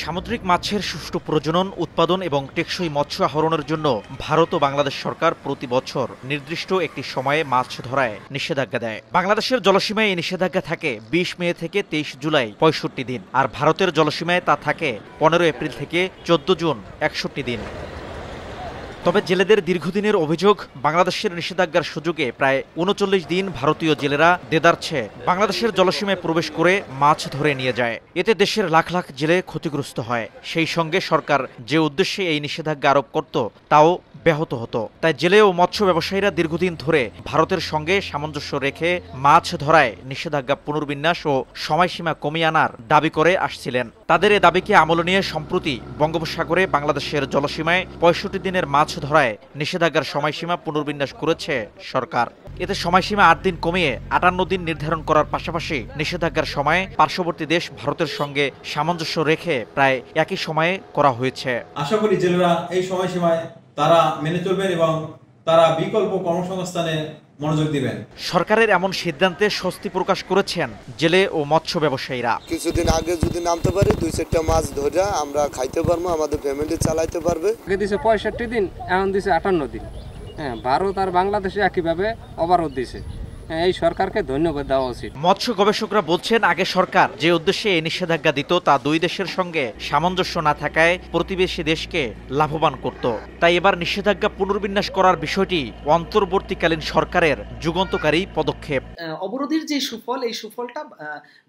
সামুদ্রিক মাছের সুষ্ঠু প্রজনন, উৎপাদন এবং টেকসই মৎস্য আহরণের জন্য ভারত ও বাংলাদেশ সরকার প্রতি বছর নির্দিষ্ট একটি সময়ে মাছ ধরায় নিষেধাজ্ঞা দেয়। বাংলাদেশের জলসীমায় এই নিষেধাজ্ঞা থাকে ২০ মে থেকে ২৩ জুলাই ৬৫ দিন, আর ভারতের জলসীমায় তা থাকে ১৫ এপ্রিল থেকে ১৪ জুন ৬১ দিন। তবে জেলেদের দীর্ঘদিনের অভিযোগ, বাংলাদেশের নিষেধাজ্ঞার সুযোগে প্রায় ৩৯ দিন ভারতীয় জেলেরা দেদারছে বাংলাদেশের জলসীমায় প্রবেশ করে মাছ ধরে নিয়ে যায়। এতে দেশের লাখ লাখ জেলে ক্ষতিগ্রস্ত হয়। সেই সঙ্গে সরকার যে উদ্দেশ্যে এই নিষেধাজ্ঞা আরোপ করত তাও ব্যাহত হতো। তাই জেলে ও মৎস্য ব্যবসায়ীরা দীর্ঘদিন ধরে ভারতের সঙ্গে সামঞ্জস্য রেখে মাছ ধরায় নিষেধাজ্ঞা পুনর্বিন্যাস ও সময়সীমা কমিয়ে আনার দাবি করে আসছিলেন। তাদের এ দাবিকে আমলে নিয়ে সম্প্রতি বঙ্গোপসাগরে বাংলাদেশের জলসীমায় ৬৫ দিনের মাছ ধরায় নিষেধাজ্ঞার সময়সীমা পুনর্বিন্যাস করেছে সরকার। এতে সময়সীমা ৮ দিন কমিয়ে ৫৮ দিন নির্ধারণ করার পাশাপাশি নিষেধাজ্ঞার সময় পার্শ্ববর্তী দেশ ভারতের সঙ্গে সামঞ্জস্য রেখে প্রায় একই সময়ে করা হয়েছে। আশা করি জেলেরা এই সময়সীমায় তারা মেনে চলবেন এবং তারা বিকল্প কর্মসংস্থানে মনোযোগ দিবেন। সরকারের এমন সিদ্ধান্তে স্বস্তি প্রকাশ করেছেন জেলে ও মৎস্য ব্যবসায়ীরা। কিছুদিন আগে যদি নামতে পারি ২-৪টা মাছ ধরে আমরা খাইতে পারবো, আমাদের ফ্যামিলি চালাইতে পারবে। আগে দিছে ৬৫ দিন, এখন দিছে ৫৮ দিন। হ্যাঁ, ভারত আর বাংলাদেশে একইভাবে অবরোধ দিছে। এই সরকারকে ধন্যবাদ দেওয়া উচিত। মৎস্য গবেষকরা বলছেন, আগে সরকার যে উদ্দেশ্যে এই নিষেধাজ্ঞা দিত তা দুই দেশের সঙ্গে সামঞ্জস্য না থাকায় প্রতিবেশী দেশকে লাভবান করত। তাই এবার নিষেধাজ্ঞা পুনর্বিন্যাস করার বিষয়টি অন্তর্বর্তীকালীন সরকারের যুগান্তকারী পদক্ষেপ। অবরোধের যে সুফল, এই সুফলটা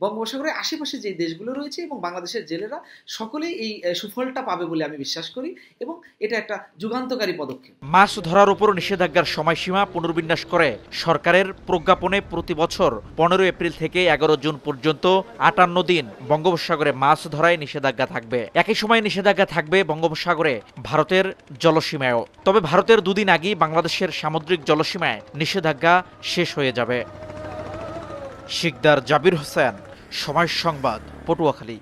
বঙ্গোপসাগরের আশেপাশে যে দেশগুলো রয়েছে এবং বাংলাদেশের জেলেরা সকলেই এই সুফলটা পাবে বলে আমি বিশ্বাস করি এবং এটা একটা যুগান্তকারী পদক্ষেপ। মাছ ধরার উপর নিষেধাজ্ঞার সময়সীমা পুনর্বিন্যাস করে সরকারের প্রজ্ঞাপনে প্রতি বছর ১৫ এপ্রিল থেকে ১১ জুন পর্যন্ত ৫৮ দিন বঙ্গোপসাগরে মাছ ধরায় নিষেধাজ্ঞা থাকবে। একই সময় নিষেধাজ্ঞা থাকবে বঙ্গোপসাগরে ভারতের জলসীমায়ও। তবে ভারতের দুদিন আগেই বাংলাদেশের সামুদ্রিক জলসীমায় নিষেধাজ্ঞা শেষ হয়ে যাবে। শিকদার জাবির হোসেন, সময় সংবাদ, পটুয়াখালী।